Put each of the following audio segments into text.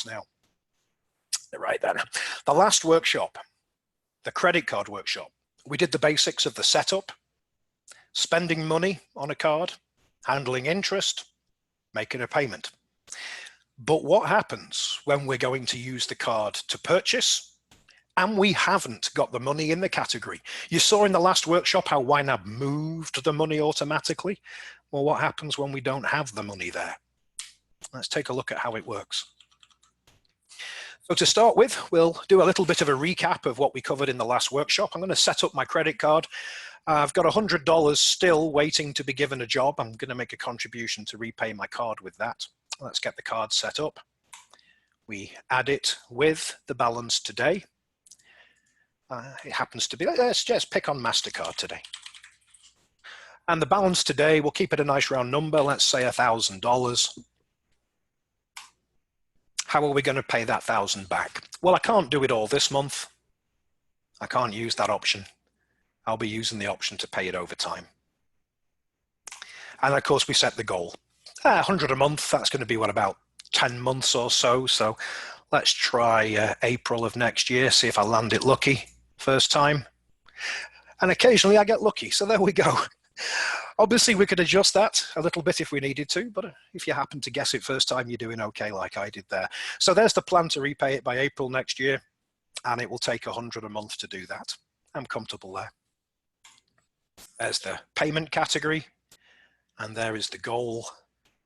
now. Right then, the last workshop, the credit card workshop, we did the basics of the setup, spending money on a card, handling interest, making a payment. But what happens when we're going to use the card to purchase and we haven't got the money in the category? You saw in the last workshop how YNAB moved the money automatically. Well, what happens when we don't have the money there? Let's take a look at how it works. So to start with, we'll do a little bit of a recap of what we covered in the last workshop. I'm going to set up my credit card. I've got $100 still waiting to be given a job. I'm going to make a contribution to repay my card with that. Let's get the card set up. We add it with the balance today. It happens to be, let's just pick on MasterCard today. And the balance today, we'll keep it a nice round number. Let's say $1,000. How are we going to pay that $1,000 back? Well, I can't do it all this month. I can't use that option. I'll be using the option to pay it over time. And of course, we set the goal. 100 a month, that's going to be what, about 10 months or so. So let's try April of next year, see if I land it lucky first time. And occasionally I get lucky, so there we go. Obviously, we could adjust that a little bit if we needed to, but if you happen to guess it first time, you're doing okay like I did there. So there's the plan to repay it by April next year, and it will take 100 a month to do that. I'm comfortable there. There's the payment category, and there is the goal,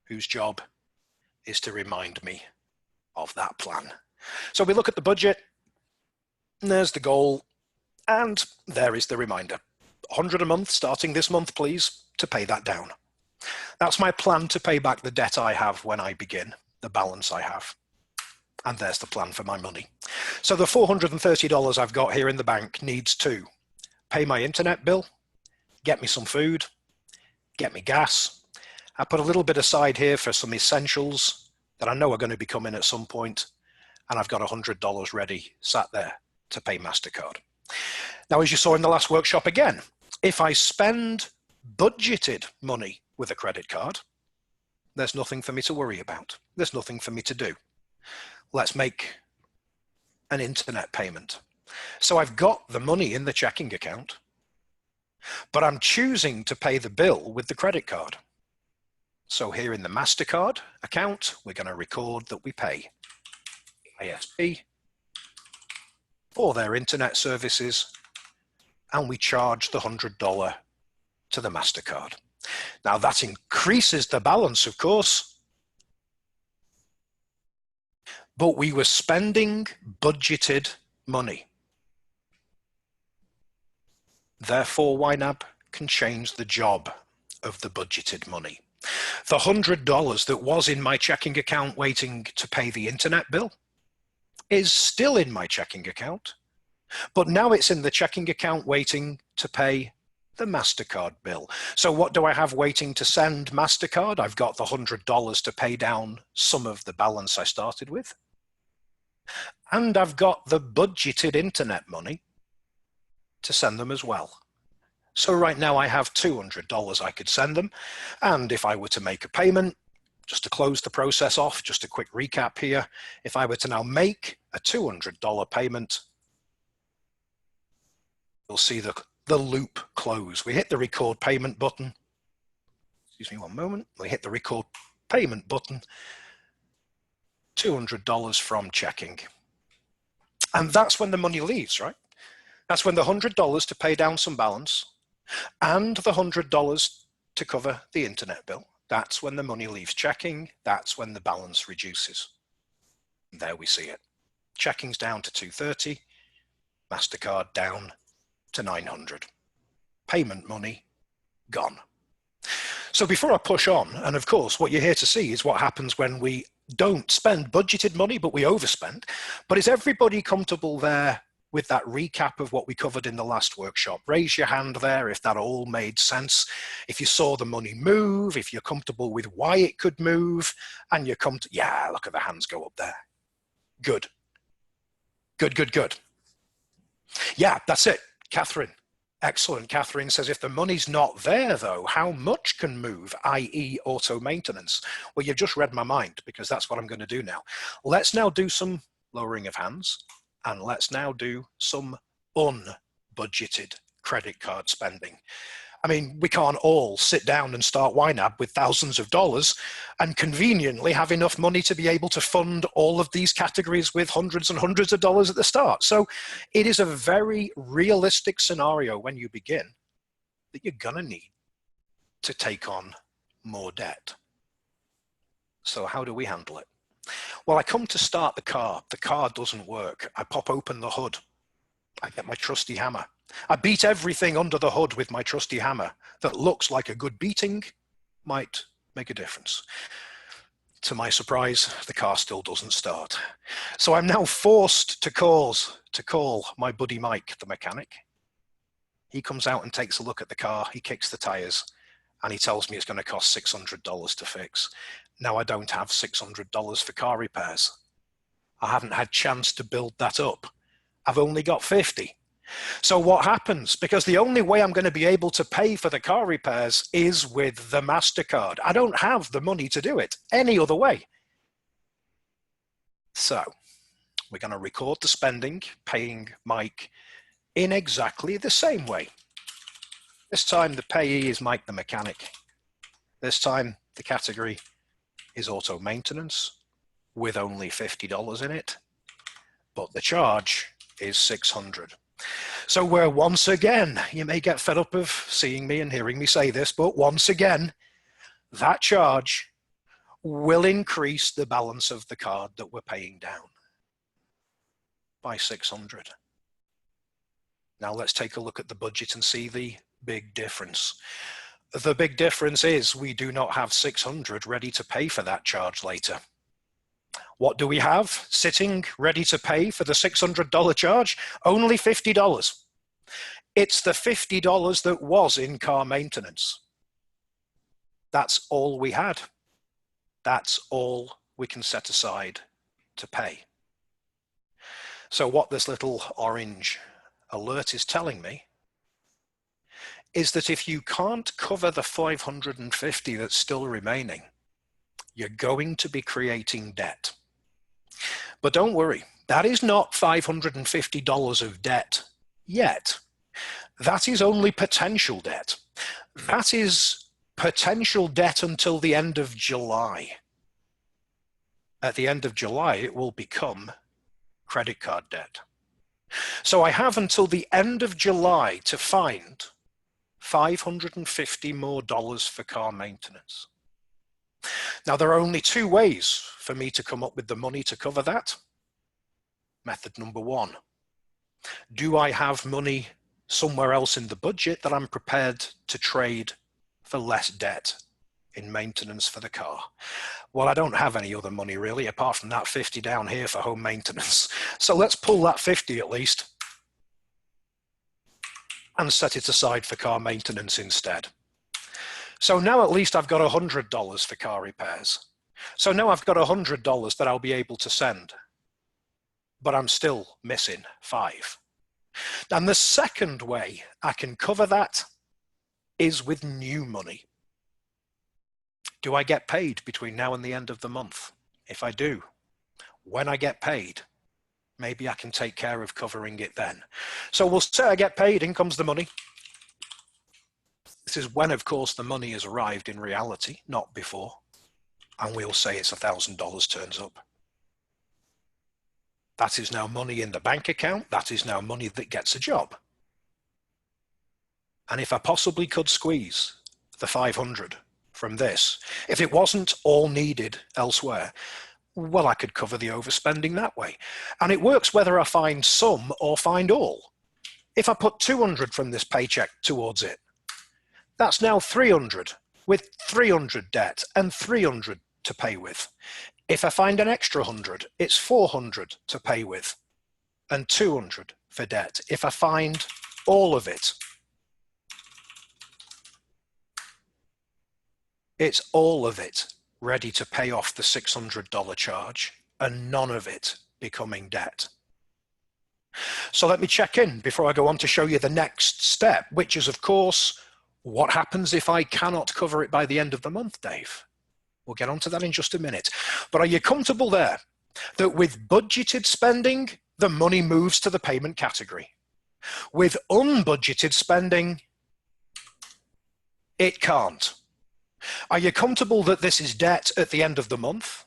whose job is to remind me of that plan. So we look at the budget, and there's the goal, and there is the reminder. 100 a month starting this month, please, to pay that down. That's my plan to pay back the debt I have when I begin, the balance I have. And there's the plan for my money. So the $430 I've got here in the bank needs to pay my internet bill, get me some food, get me gas. I put a little bit aside here for some essentials that I know are going to be coming at some point, and I've got $100 ready, sat there to pay MasterCard. Now, as you saw in the last workshop again, if I spend budgeted money with a credit card, there's nothing for me to worry about. There's nothing for me to do. Let's make an internet payment. So I've got the money in the checking account, but I'm choosing to pay the bill with the credit card. So here in the MasterCard account, we're going to record that we pay ISP for their internet services, and we charge the $100 to the MasterCard. Now that increases the balance, of course, but we were spending budgeted money. Therefore, YNAB can change the job of the budgeted money. The $100 that was in my checking account waiting to pay the internet bill is still in my checking account, but now it's in the checking account waiting to pay the MasterCard bill. So what do I have waiting to send MasterCard? I've got the $100 to pay down some of the balance I started with. And I've got the budgeted internet money to send them as well. So right now I have $200 I could send them. And if I were to make a payment, just to close the process off, just a quick recap here, if I were to now make a $200 payment, you'll see the loop close. We hit the record payment button. Excuse me one moment. We hit the record payment button. $200 from checking. And that's when the money leaves, right? That's when the $100 to pay down some balance and the $100 to cover the internet bill. That's when the money leaves checking. That's when the balance reduces. And there we see it. Checking's down to $230, MasterCard down to $900. Payment money gone. So before I push on, and of course what you're here to see is what happens when we don't spend budgeted money, but we overspend. But is everybody comfortable there with that recap of what we covered in the last workshop? Raise your hand there if that all made sense. If you saw the money move, if you're comfortable with why it could move, and you're yeah, look at the hands go up there. Good. Good, good, good. Yeah, that's it. Catherine, Excellent. Catherine says, if the money's not there, though, how much can move, i.e. auto maintenance? Well, you've just read my mind, because that's what I'm going to do now. Let's now do some lowering of hands, and let's now do some unbudgeted credit card spending. I mean, we can't all sit down and start YNAB with thousands of dollars and conveniently have enough money to be able to fund all of these categories with hundreds and hundreds of dollars at the start. So it is a very realistic scenario when you begin that you're going to need to take on more debt. So how do we handle it? Well, I come to start the car doesn't work. I pop open the hood. I get my trusty hammer. I beat everything under the hood with my trusty hammer that looks like a good beating might make a difference. To my surprise, the car still doesn't start. So I'm now forced to call my buddy Mike, the mechanic. He comes out and takes a look at the car, he kicks the tires, and he tells me it's going to cost $600 to fix. Now I don't have $600 for car repairs. I haven't had a chance to build that up. I've only got 50. So what happens? Because the only way I'm going to be able to pay for the car repairs is with the MasterCard. I don't have the money to do it any other way. So we're going to record the spending, paying Mike in exactly the same way. This time the payee is Mike the mechanic. This time the category is auto maintenance with only $50 in it, but the charge is $600. So we're once again, you may get fed up of seeing me and hearing me say this, but once again, that charge will increase the balance of the card that we're paying down by $600. Now let's take a look at the budget and see the big difference. The big difference is we do not have $600 ready to pay for that charge later. What do we have sitting ready to pay for the $600 charge? Only $50. It's the $50 that was in car maintenance. That's all we had. That's all we can set aside to pay. So what this little orange alert is telling me is that if you can't cover the $550 that's still remaining, you're going to be creating debt. But don't worry, that is not $550 of debt yet. That is only potential debt. That is potential debt until the end of July. At the end of July, it will become credit card debt. So I have until the end of July to find $550 more for car maintenance. Now, there are only two ways for me to come up with the money to cover that. Method number one, do I have money somewhere else in the budget that I'm prepared to trade for less debt in maintenance for the car? Well, I don't have any other money really, apart from that 50 down here for home maintenance. So let's pull that 50 at least and set it aside for car maintenance instead. So now at least I've got $100 for car repairs. So now I've got $100 that I'll be able to send, but I'm still missing $5. And the second way I can cover that is with new money. Do I get paid between now and the end of the month? If I do, when I get paid, maybe I can take care of covering it then. So we'll say I get paid, in comes the money. This is when, of course, the money has arrived in reality, not before. And we'll say it's $1,000 turns up. That is now money in the bank account. That is now money that gets a job. And if I possibly could squeeze the 500 from this, if it wasn't all needed elsewhere, well, I could cover the overspending that way. And it works whether I find some or find all. If I put 200 from this paycheck towards it, that's now 300 with 300 debt and 300 to pay with. If I find an extra 100, it's 400 to pay with and 200 for debt. If I find all of it, it's all of it ready to pay off the $600 charge and none of it becoming debt. So let me check in before I go on to show you the next step, which is, of course, what happens if I cannot cover it by the end of the month, Dave? We'll get onto that in just a minute. But are you comfortable there that with budgeted spending, the money moves to the payment category? With unbudgeted spending, it can't. Are you comfortable that this is debt at the end of the month?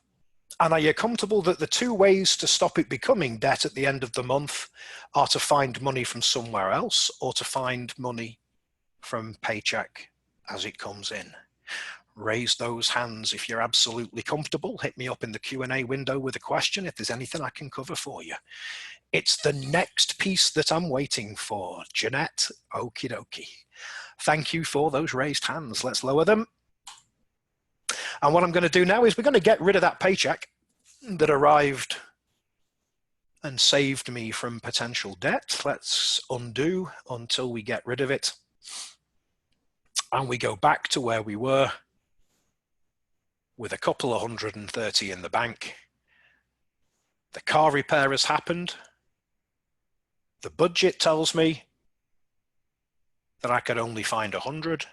And are you comfortable that the two ways to stop it becoming debt at the end of the month are to find money from somewhere else or to find money from paycheck as it comes in? Raise those hands if you're absolutely comfortable. Hit me up in the Q&A window with a question if there's anything I can cover for you. It's the next piece that I'm waiting for. Jeanette, okie dokie. Thank you for those raised hands. Let's lower them. And what I'm going to do now is we're going to get rid of that paycheck that arrived and saved me from potential debt. Let's undo until we get rid of it. And we go back to where we were with a couple of 130 in the bank. The car repair has happened. The budget tells me that I could only find 100,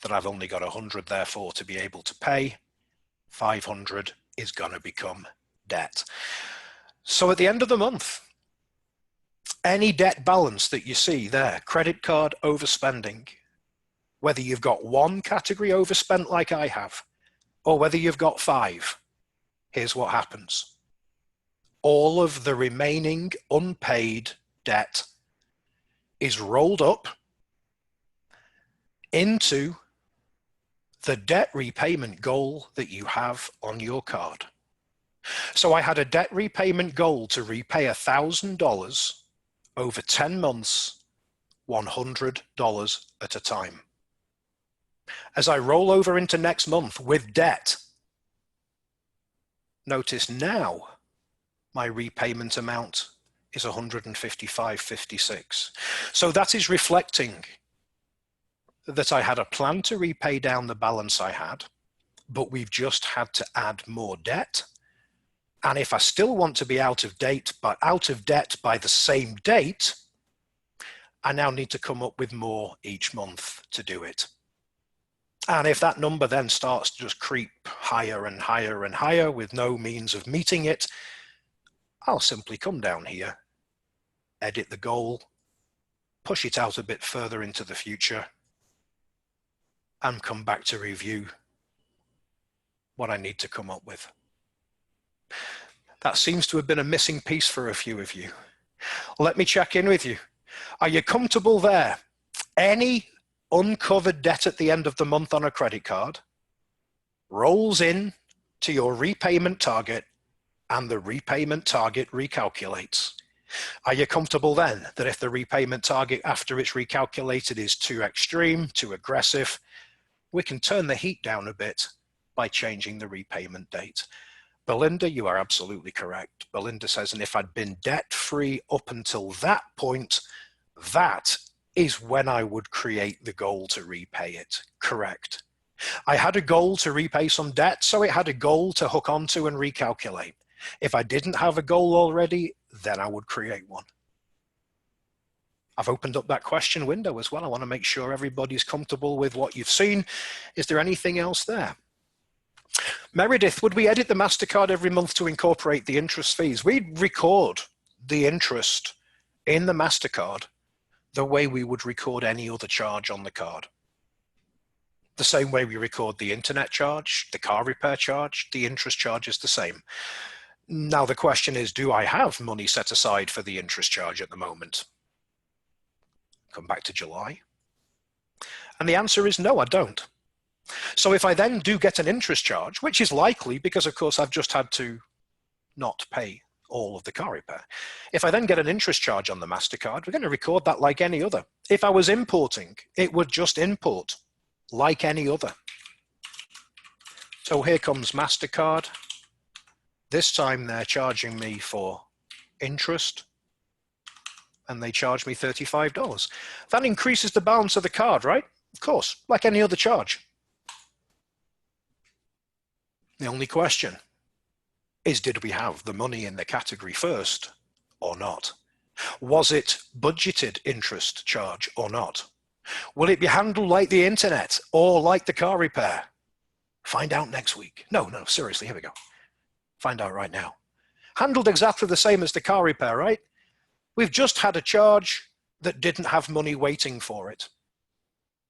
that I've only got 100 therefore to be able to pay. 500 is going to become debt. So at the end of the month, any debt balance that you see there, credit card overspending, whether you've got one category overspent like I have, or whether you've got 5, here's what happens. All of the remaining unpaid debt is rolled up into the debt repayment goal that you have on your card. So I had a debt repayment goal to repay $1,000 over 10 months, $100 at a time. As I roll over into next month with debt, notice now my repayment amount is $155.56. So that is reflecting that I had a plan to repay down the balance I had, but we've just had to add more debt. And if I still want to be out of debt by the same date, I now need to come up with more each month to do it. And if that number then starts to just creep higher and higher and higher with no means of meeting it, I'll simply come down here, edit the goal, push it out a bit further into the future, and come back to review what I need to come up with. That seems to have been a missing piece for a few of you. Let me check in with you. Are you comfortable there? Any uncovered debt at the end of the month on a credit card rolls in to your repayment target and the repayment target recalculates. Are you comfortable then that if the repayment target after it's recalculated is too extreme, too aggressive, we can turn the heat down a bit by changing the repayment date? Belinda, you are absolutely correct. Belinda says, and if I'd been debt-free up until that point, that is when I would create the goal to repay it. Correct. I had a goal to repay some debt, so it had a goal to hook onto and recalculate. If I didn't have a goal already, then I would create one. I've opened up that question window as well. I want to make sure everybody's comfortable with what you've seen. Is there anything else there? Meredith, would we edit the MasterCard every month to incorporate the interest fees? We'd record the interest in the MasterCard the way we would record any other charge on the card. The same way we record the internet charge, the car repair charge, the interest charge is the same. Now the question is, do I have money set aside for the interest charge at the moment? Come back to July. And the answer is no, I don't. So if I then do get an interest charge, which is likely because of course I've just had to not pay all of the car repair. If I then get an interest charge on the MasterCard, we're going to record that like any other. If I was importing, it would just import like any other. So here comes MasterCard. This time they're charging me for interest and they charge me $35. That increases the balance of the card, right? Of course, like any other charge. The only question is, did we have the money in the category first or not? Was it budgeted interest charge or not? Will it be handled like the internet or like the car repair? Find out next week. No, seriously, here we go. Find out right now. Handled exactly the same as the car repair, right? We've just had a charge that didn't have money waiting for it.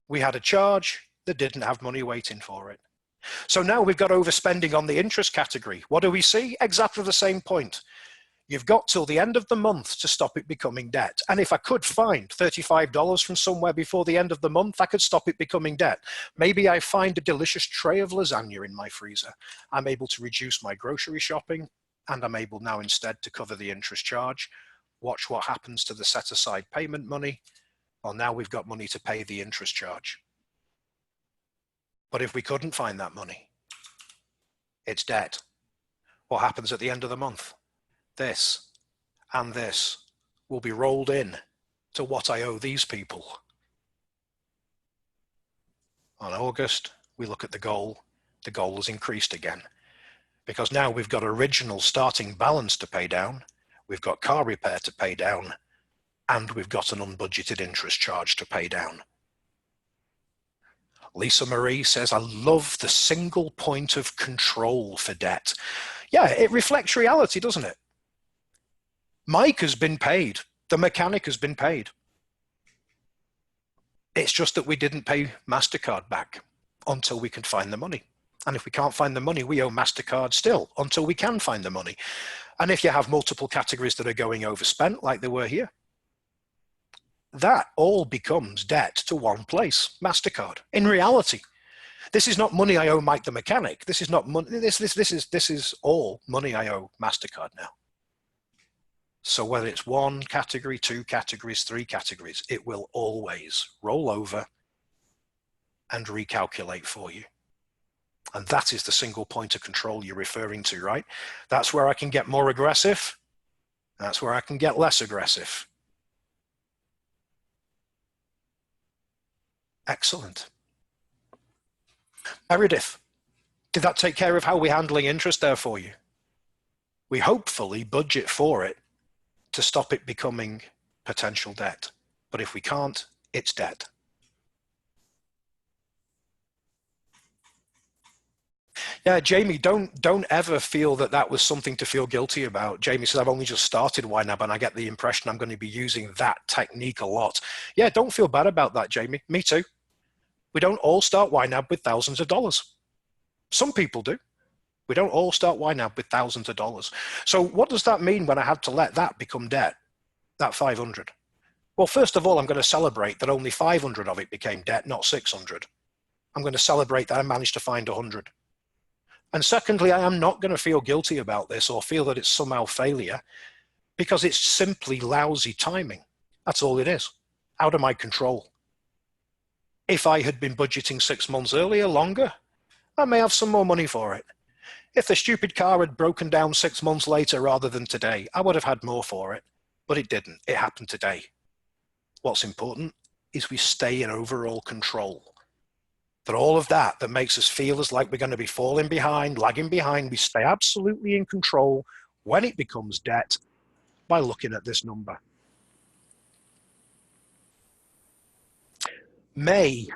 We had a charge that didn't have money waiting for it. So now we've got overspending on the interest category. What do we see? Exactly the same point. You've got till the end of the month to stop it becoming debt. And if I could find $35 from somewhere before the end of the month, I could stop it becoming debt. Maybe I find a delicious tray of lasagna in my freezer. I'm able to reduce my grocery shopping, and I'm able now instead to cover the interest charge. Watch what happens to the set aside payment money. Well, now we've got money to pay the interest charge. But if we couldn't find that money, it's debt. What happens at the end of the month? This and this will be rolled in to what I owe these people. On August, we look at the goal. The goal has increased again because now we've got original starting balance to pay down, we've got car repair to pay down, and we've got an unbudgeted interest charge to pay down. Lisa Marie says, I love the single point of control for debt. Yeah, it reflects reality, doesn't it? Mike has been paid. The mechanic has been paid. It's just that we didn't pay MasterCard back until we could find the money. And if we can't find the money, we owe MasterCard still until we can find the money. And if you have multiple categories that are going overspent like they were here, that all becomes debt to one place, MasterCard. In reality, this is not money I owe Mike the mechanic. This is not money. This is all money I owe MasterCard now. So whether it's one category, two categories, three categories, it will always roll over and recalculate for you. And that is the single point of control you're referring to, right? That's where I can get more aggressive. That's where I can get less aggressive. Excellent. Meredith, did that take care of how we're handling interest there for you? We hopefully budget for it to stop it becoming potential debt. But if we can't, it's debt. Yeah, Jamie, don't ever feel that that was something to feel guilty about. Jamie says, I've only just started YNAB and I get the impression I'm going to be using that technique a lot. Yeah, don't feel bad about that, Jamie. Me too. We don't all start YNAB with thousands of dollars. Some people do. We don't all start YNAB with thousands of dollars. So what does that mean when I had to let that become debt, that 500? Well, first of all, I'm going to celebrate that only 500 of it became debt, not 600. I'm going to celebrate that I managed to find 100. And secondly, I am not going to feel guilty about this or feel that it's somehow failure because it's simply lousy timing. That's all it is, out of my control. If I had been budgeting 6 months earlier, longer, I may have some more money for it. If the stupid car had broken down 6 months later rather than today, I would have had more for it, but it didn't. It happened today. What's important is we stay in overall control. That all of that makes us feel as like we're going to be falling behind, lagging behind, we stay absolutely in control when it becomes debt by looking at this number. May,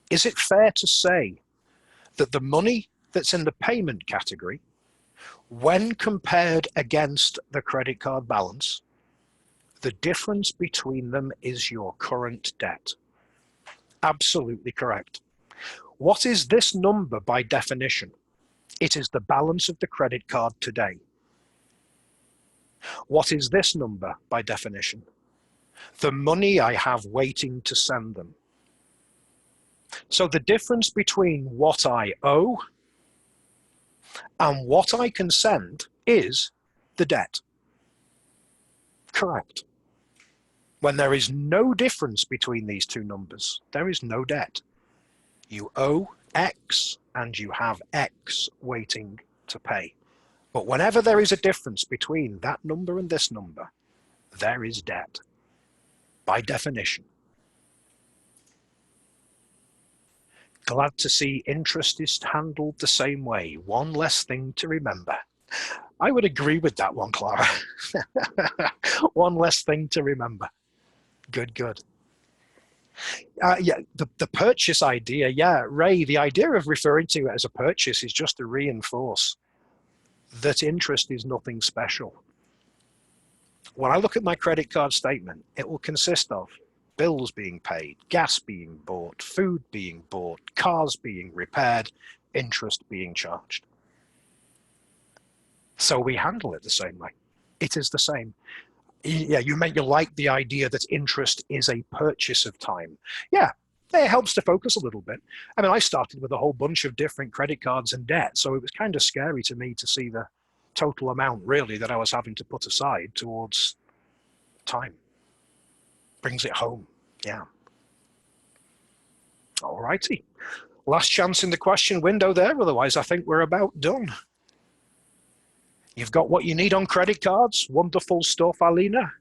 is it fair to say that the money that's in the payment category, when compared against the credit card balance, the difference between them is your current debt? Absolutely correct. What is this number by definition? It is the balance of the credit card today. What is this number by definition? The money I have waiting to send them. So the difference between what I owe and what I can send is the debt. Correct. When there is no difference between these two numbers, there is no debt. You owe X and you have X waiting to pay. But whenever there is a difference between that number and this number, there is debt, by definition. Glad to see interest is handled the same way. One less thing to remember. I would agree with that one, Clara. One less thing to remember. Good, good. Yeah, the purchase idea. Yeah, Ray, the idea of referring to it as a purchase is just to reinforce that interest is nothing special. When I look at my credit card statement, it will consist of bills being paid, gas being bought, food being bought, cars being repaired, interest being charged. So we handle it the same way. It is the same. Yeah, you like the idea that interest is a purchase of time. Yeah, it helps to focus a little bit. I mean, I started with a whole bunch of different credit cards and debt, so it was kind of scary to me to see the total amount really that I was having to put aside towards time. Brings it home. Yeah. All righty. Last chance in the question window there. Otherwise, I think we're about done. You've got what you need on credit cards. Wonderful stuff, Alina.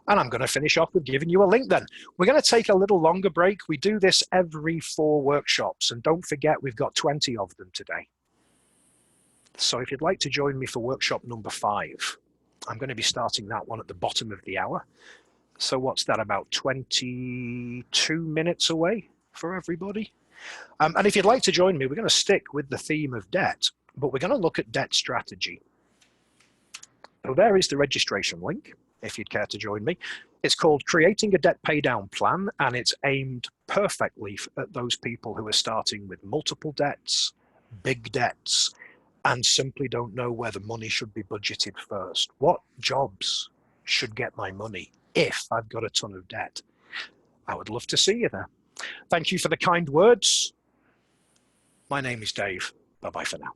And I'm going to finish off with giving you a link then. We're going to take a little longer break. We do this every 4 workshops. And don't forget, we've got 20 of them today. So if you'd like to join me for workshop number 5, I'm going to be starting that one at the bottom of the hour. So what's that, about 22 minutes away for everybody? And if you'd like to join me, we're going to stick with the theme of debt, but we're going to look at debt strategy. So there is the registration link, if you'd care to join me. It's called Creating a Debt Paydown Plan, and it's aimed perfectly at those people who are starting with multiple debts, big debts, and simply don't know where the money should be budgeted first. What jobs should get my money if I've got a ton of debt? I would love to see you there. Thank you for the kind words. My name is Dave. Bye-bye for now.